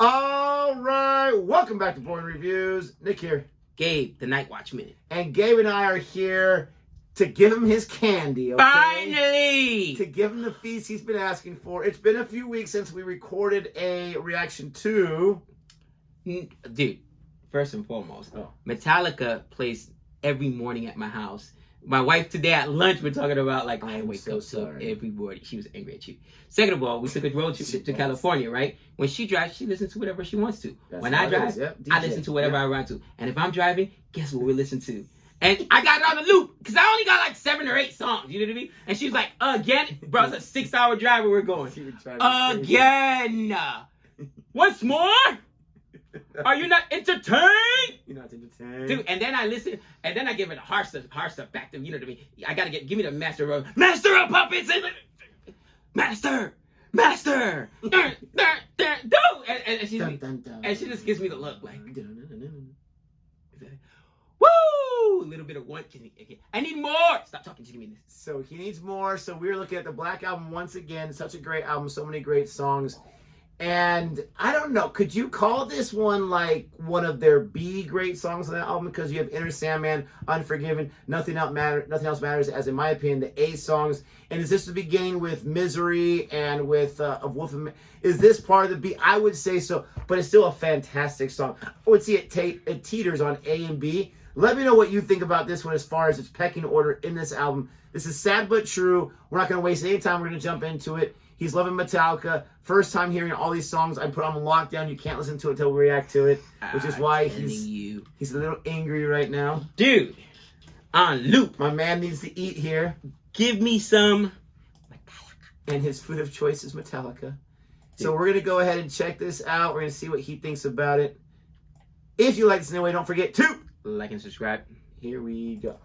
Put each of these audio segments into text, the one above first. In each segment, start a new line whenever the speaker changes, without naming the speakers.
All right, welcome back to Boring Reviews. Nick here.
Gabe, the Night Watchman.
And Gabe and I are here to give him his candy, okay?
Finally!
To give him the feast he's been asking for. It's been a few weeks since we recorded a reaction to...
Dude, first and foremost, Metallica plays every morning at my house. My wife today at lunch, we're talking about, like, I wake up so every morning. She was angry at you. Second of all, we took a road trip to California, right? When she drives, she listens to whatever she wants to. When I drive, I listen to whatever I want to. And if I'm driving, guess what we listen to? And I got it on the loop, because I only got like 7 or 8 songs, you know what I mean? And she was like, again? Bro, it's a 6-hour drive where we're going. Again! Once more? Are you not entertained?
You're not entertained.
Dude, and then I listen, and then I give it a hard stuff back to, you know what I mean? I gotta give me the master of puppets! Master! Dude! And she just gives me the look, like... Woo! A little bit of one. I need more! Stop talking, just give me this.
So he needs more. So we're looking at the Black Album once again. Such a great album, so many great songs. And I don't know, could you call this one like one of their B great songs on that album? Because you have Inner Sandman, Unforgiven, Nothing Else Matters, as in my opinion, the A songs. And is this the beginning with Misery and with of Wolf of... Is this part of the B? I would say so, but it's still a fantastic song. I would see it teeters on A and B. Let me know what you think about this one as far as its pecking order in this album. This is Sad But True. We're not going to waste any time. We're going to jump into it. He's loving Metallica. First time hearing all these songs. I put on lockdown. You can't listen to it until we react to it, which is why he's a little angry right now.
Dude, on loop.
My man needs to eat here.
Give me some Metallica.
And his food of choice is Metallica. So we're going to go ahead and check this out. We're going to see what he thinks about it. If you like this anyway, don't forget to
like and subscribe.
Here we go.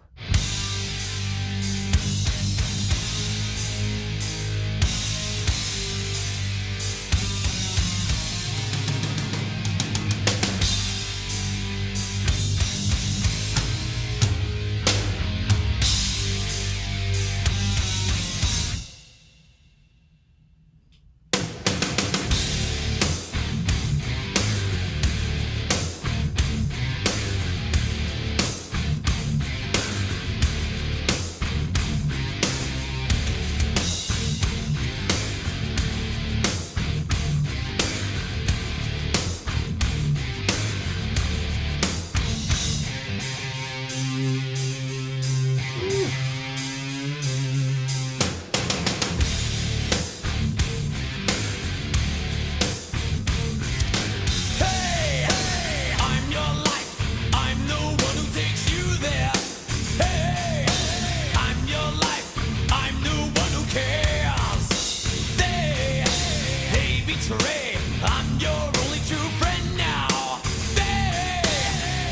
I'm your only true friend now.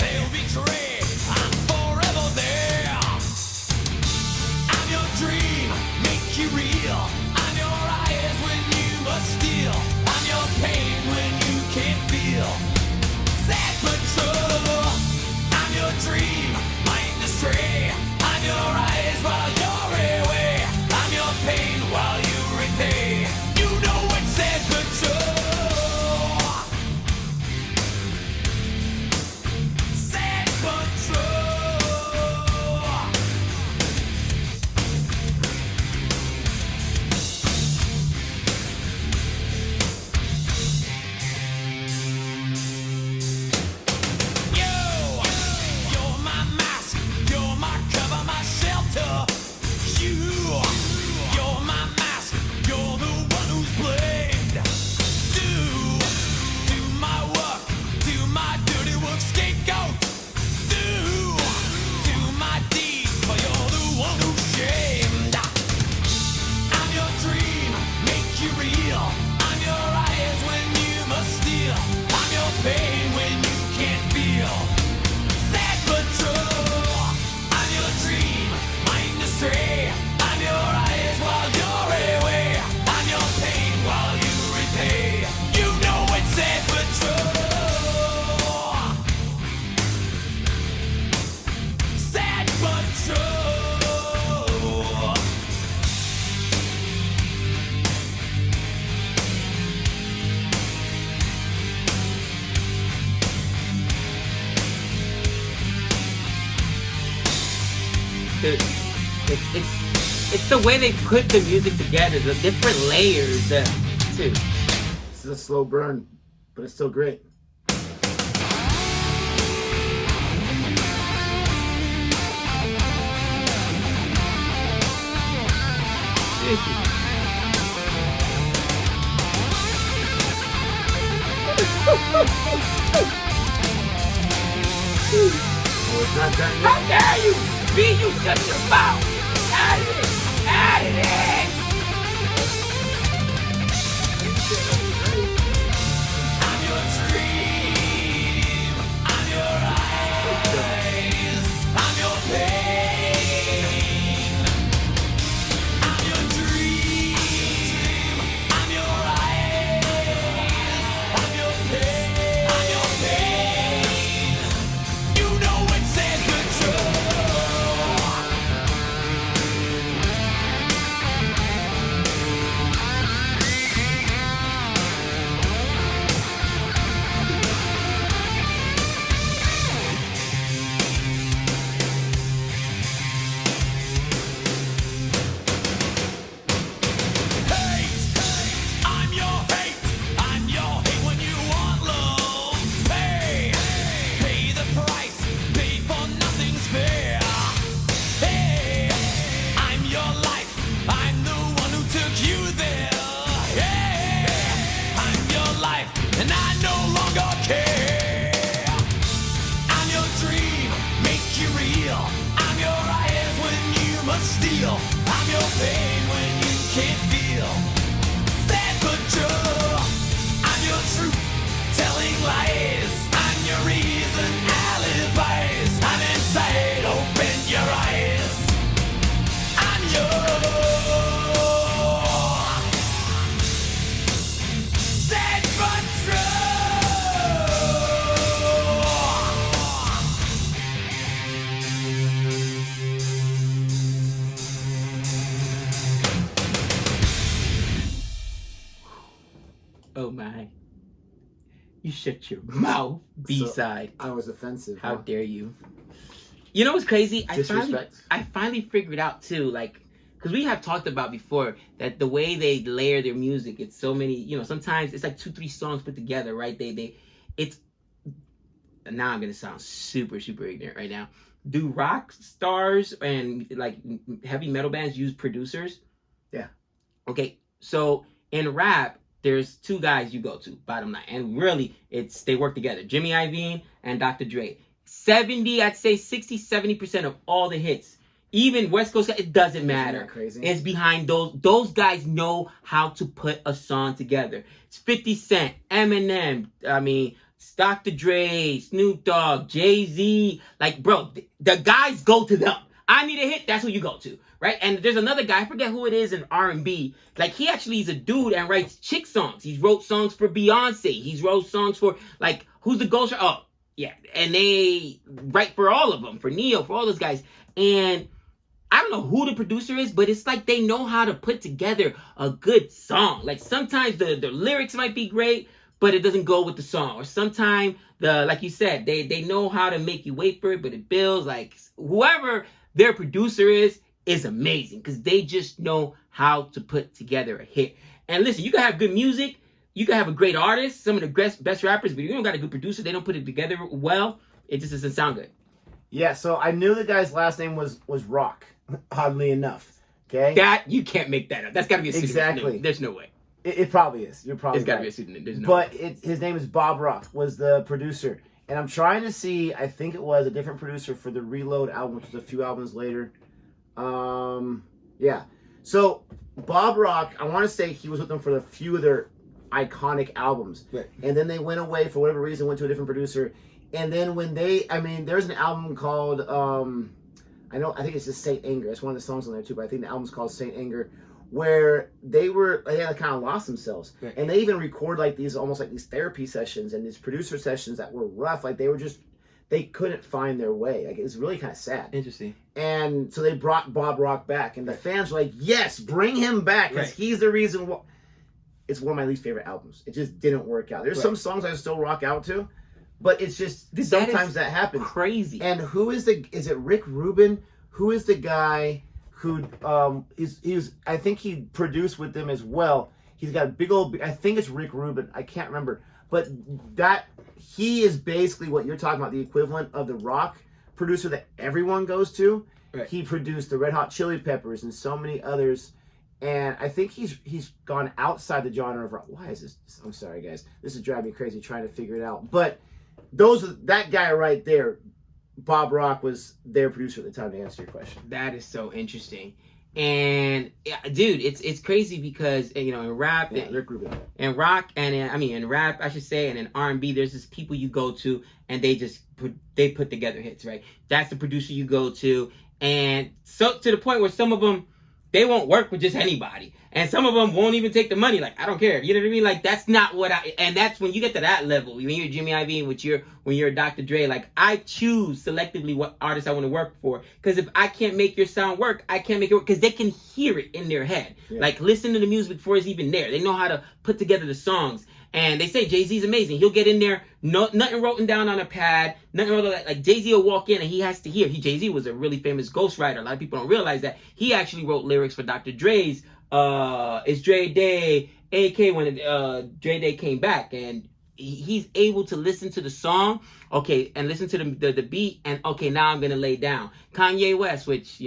They'll betray. I'm forever there. I'm your dream, make you real. I'm your eyes when you must steal. I'm your pain when you can't feel. Sad but true. I'm your dream, mind astray. I'm your eyes while you're away. I'm your pain while you repay. You know it's sad but true. Sad but true.
it's the way they put the music together, the different layers too.
This is a slow burn, but it's still great. Oh, it's not done yet.
How dare you! B, you shut your mouth! Out of it! Out of it!
I'm your dream. I'm your eyes. I'm your pain. I'm your dream. I'm your eyes. I'm your pain. I'm your pain. You know it's in control. I'm your hate. I'm your hate when you want love. Hey, pay the price. Pay for nothing's fair. Hey, I'm your life. I'm the one who took you there. Hey, I'm your life, and I no longer care. I'm your dream, make you real. I'm your eyes when you must steal. I'm your pain when you can't feel. Sad but true. I'm your truth, telling lies. I'm your reason, alibis. I'm inside, open your eyes. I'm your sad but true.
Oh my. You shut your mouth, B-side.
I was offensive.
How
huh?
dare you? You know what's crazy?
Disrespect.
I finally figured out too, like, because we have talked about before that the way they layer their music, it's so many, you know, sometimes it's like 2-3 songs put together, right? It's, now I'm going to sound super, super ignorant right now. Do rock stars and like heavy metal bands use producers?
Yeah.
Okay, so in rap, there's 2 guys you go to, bottom line. And really, they work together. Jimmy Iovine and Dr. Dre. 70% of all the hits, even West Coast, it doesn't matter.
Isn't that crazy?
It's behind those guys know how to put a song together. It's 50 Cent, Eminem, Dr. Dre, Snoop Dogg, Jay-Z. Like, bro, the guys go to them. I need a hit, that's who you go to, right? And there's another guy, I forget who it is in R&B. Like, he actually is a dude and writes chick songs. He wrote songs for Beyonce. He's wrote songs for, like, who's the ghost? Oh, yeah. And they write for all of them, for Neo, for all those guys. And I don't know who the producer is, but it's like they know how to put together a good song. Like, sometimes the lyrics might be great, but it doesn't go with the song. Or sometimes, like you said, they know how to make you wait for it, but it builds. Like, whoever their producer is amazing because they just know how to put together a hit. And listen, you can have good music, you can have a great artist, some of the best rappers, but you don't got a good producer, they don't put it together well, it just doesn't sound good.
Yeah, so I knew the guy's last name was Rock, oddly enough. Okay?
That, you can't make that up. That's got to be a pseudonym.
Exactly.
There's no way.
It probably is. You're probably
It's got to
right.
be a pseudonym. There's no
But
way.
his name is Bob Rock, was the producer. And I'm trying to see, I think it was a different producer for the Reload album, which was a few albums later. Yeah. So, Bob Rock, I want to say he was with them for a few of their iconic albums.
Right.
And then they went away for whatever reason, went to a different producer. And then when there's an album called, I think it's just Saint Anger. It's one of the songs on there too, but I think the album's called Saint Anger, where they had kind of lost themselves.
Right.
And they even record like these, almost like these therapy sessions and these producer sessions that were rough. Like they couldn't find their way. Like, it was really kind of sad.
Interesting.
And so they brought Bob Rock back, and the fans were like, yes, bring him back, because he's the reason why. It's one of my least favorite albums. It just didn't work out. There's some songs I still rock out to, but it's just sometimes that happens.
Crazy.
And who is is it Rick Rubin who is the guy who I think he produced with them as well. He's got a big old, I think it's Rick Rubin, I can't remember, but that he is basically what you're talking about, the equivalent of the rock producer that everyone goes to.
Right.
He produced the Red Hot Chili Peppers and so many others, and I think he's gone outside the genre of rock. Why is this? I'm sorry, guys. This is driving me crazy trying to figure it out. But that guy right there, Bob Rock, was their producer at the time, to answer your question.
That is so interesting. And yeah, dude, it's crazy because in rap,
Rick Rubin,
and rock, and in rap, I should say, and in R&B, there's just people you go to, and they put together hits, right? That's the producer you go to, and so to the point where some of them, they won't work with just anybody, and some of them won't even take the money. Like, I don't care, you know what I mean? Like, that's not what and that's when you get to that level. When you're Jimmy Iovine, when you're Dr. Dre, like, I choose selectively what artists I want to work for, because if I can't make your sound work, I can't make it work, because they can hear it in their head. Yeah. Like, listen to the music before it's even there. They know how to put together the songs. And they say Jay-Z's amazing. He'll get in there, nothing written down on a pad, nothing wrote, like Jay-Z will walk in and he has to hear. Jay-Z was a really famous ghostwriter. A lot of people don't realize that. He actually wrote lyrics for Dr. Dre's It's Dre Day, AK, when Dre Day came back. And he's able to listen to the song, okay, and listen to the beat, and okay, now I'm going to lay down. Kanye West, which,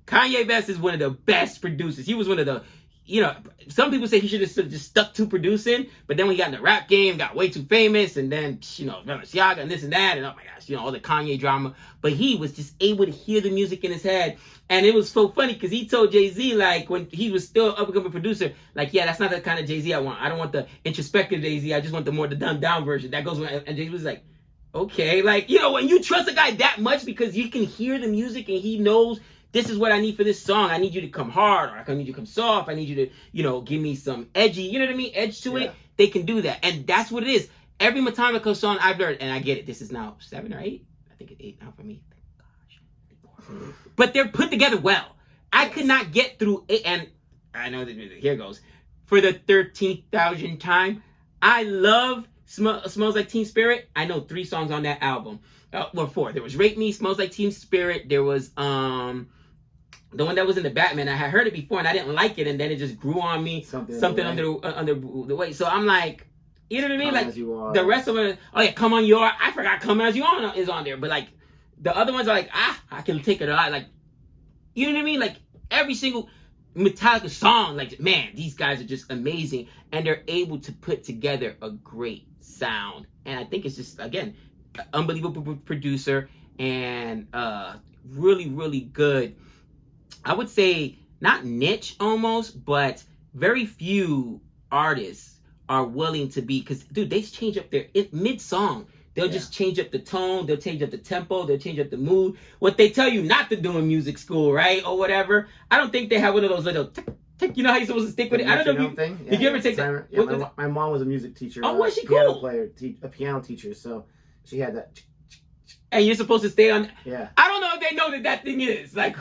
Kanye West is one of the best producers. He was one of the, some people say he should have just stuck to producing, but then when he got in the rap game, got way too famous, and then, Balenciaga and this and that, and oh my gosh, all the Kanye drama. But he was just able to hear the music in his head. And it was so funny because he told Jay-Z, like, when he was still up-and-coming producer, like, yeah, that's not the kind of Jay-Z I want. I don't want the introspective Jay-Z. I just want the more the dumbed-down version. That goes and Jay-Z was like, okay, like, when you trust a guy that much because you can hear the music and he knows this is what I need for this song. I need you to come hard, or I need you to come soft. I need you to, give me some edgy, you know what I mean? Edge to it. They can do that. And that's what it is. Every Metallica song I've learned, and I get it, this is now 7 or 8. I think it's 8 now for me. Thank gosh. But they're put together well. I could not get through it, and I know that here goes. For the 13,000th time, I love Smells Like Teen Spirit. I know 3 songs on that album. 4. There was Rate Me, Smells Like Teen Spirit. There was the one that was in the Batman. I had heard it before and I didn't like it, and then it just grew on me. Something under the way. So I'm like, you know what I mean? Like the rest of it. Oh yeah, Come On You Are. I forgot Come As You Are is on there, but like the other ones are like, I can take it a lot. Like, you know what I mean? Like every single Metallica song, like, man, these guys are just amazing, and they're able to put together a great sound. And I think it's just, again, unbelievable producer and really, really good. I would say not niche almost, but very few artists are willing to be, because dude, they change up their mid-song. They'll just change up the tone, they'll change up the tempo, they'll change up the mood. What they tell you not to do in music school, right? Or whatever. I don't think they have one of those little tick, you know how you're supposed to stick with it? I don't know if you, did you ever take that?
Yeah, my mom was a music teacher.
Oh, was she
piano
cool?
player, a piano teacher, so she had that.
And you're supposed to stay on.
Yeah.
I don't know if they know that thing is. Like,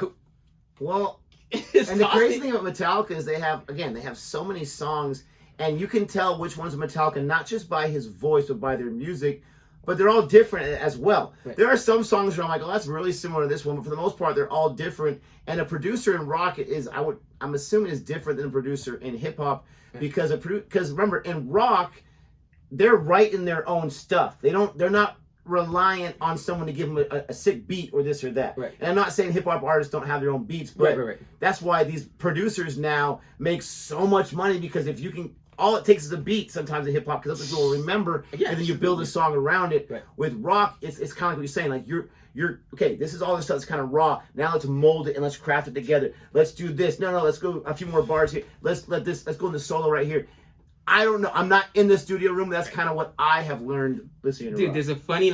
well, and the crazy thing about Metallica is they have so many songs, and you can tell which one's Metallica, not just by his voice, but by their music, but they're all different as well. Right. There are some songs where I'm like, oh, that's really similar to this one, but for the most part, they're all different. And a producer in rock I'm assuming is different than a producer in hip hop, because remember, in rock, they're writing their own stuff. They're not reliant on someone to give them a sick beat or this or that.
Right.
And I'm not saying hip hop artists don't have their own beats, but
right.
That's why these producers now make so much money, because if you can, all it takes is a beat sometimes in hip hop, because that's what people remember, and then you build a song around it. Right. With rock, it's kind of like what you're saying, like you're okay, this is all this stuff that's kind of raw. Now let's mold it and let's craft it together. Let's do this. No, let's go a few more bars here. Let's go in the solo right here. I don't know. I'm not in the studio room. That's kind of what I have learned listening to
Dude,
rock.
There's a funny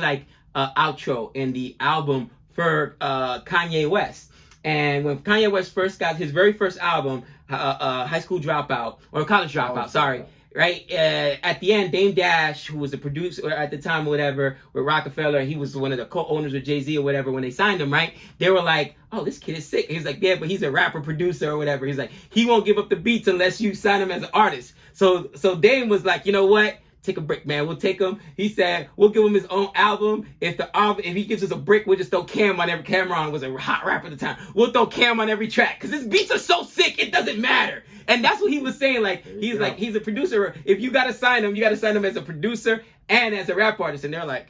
outro in the album for Kanye West. And when Kanye West first got his very first album, High School Dropout, or College Dropout, sorry, right? At the end, Dame Dash, who was a producer at the time or whatever, with Rockefeller, he was one of the co-owners with Jay-Z or whatever, when they signed him, right? They were like, oh, this kid is sick. He's like, yeah, but he's a rapper, producer or whatever. He's like, he won't give up the beats unless you sign him as an artist. So Dame was like, you know what? take a brick, man. We'll take him. He said, we'll give him his own album. If he gives us a brick, we'll just throw Cam on every. Cameron was a hot rapper at the time. We'll throw Cam on every track because his beats are so sick, it doesn't matter. And that's what he was saying. Like, he's like, he's a producer. If you got to sign him, you got to sign him as a producer and as a rap artist. And they're like,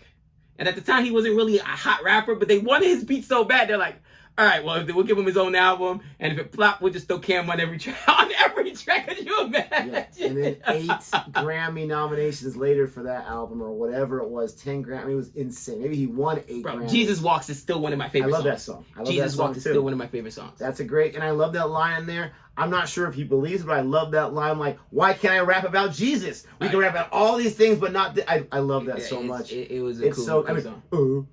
and at the time he wasn't really a hot rapper, but they wanted his beats so bad. They're like, all right, well, we'll give him his own album, and if it flop, we'll just throw Cam on every track. On every track, could you imagine?
Yeah. And then 8 Grammy nominations later for that album, or whatever it was, 10 Grammy. It was insane. Maybe he won 8 Grammys.
Jesus Walks is still one of my favorite songs.
I love that song.
Jesus Walks is still one of my favorite songs.
That's a great, and I love that line in there. I'm not sure if he believes it, but I love that line. Like, why can't I rap about Jesus? We can rap about all these things, but not. I love that so much.
It was a cool
song.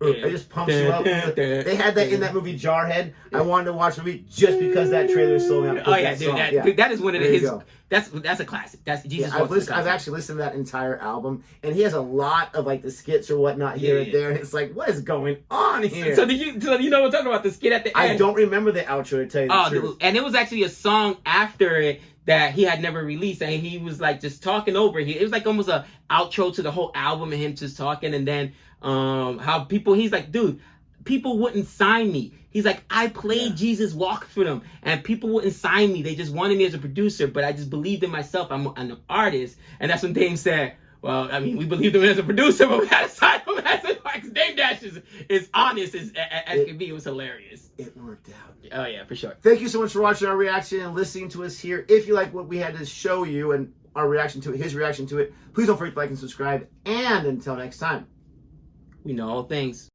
It just pumps you up. They had that in that movie Jarhead. I wanted to watch the movie just because that trailer sold me out.
Oh yeah, dude, that is one of his. That's a classic. That's Jesus.
Yeah, I've actually listened to that entire album, and he has a lot of like the skits or whatnot here and there. And it's like, what is going on here?
So you know what I'm talking about, the skit at the end?
I don't remember the outro, to tell you the truth.
And it was actually a song after it that he had never released, and he was like just talking over it. It was like almost a outro to the whole album, and him just talking, and then how people, he's like, dude, people wouldn't sign me. He's like, I played Jesus Walk for them, and people wouldn't sign me. They just wanted me as a producer, but I just believed in myself. I'm an artist. And that's when Dame said, well, I mean, we believed him as a producer, but we had to sign him as an artist. Dame Dash is honest as can be. It was hilarious.
It worked out.
Oh, yeah, for sure.
Thank you so much for watching our reaction and listening to us here. If you like what we had to show you and our reaction to it, his reaction to it, please don't forget to like and subscribe. And until next time,
we know all things.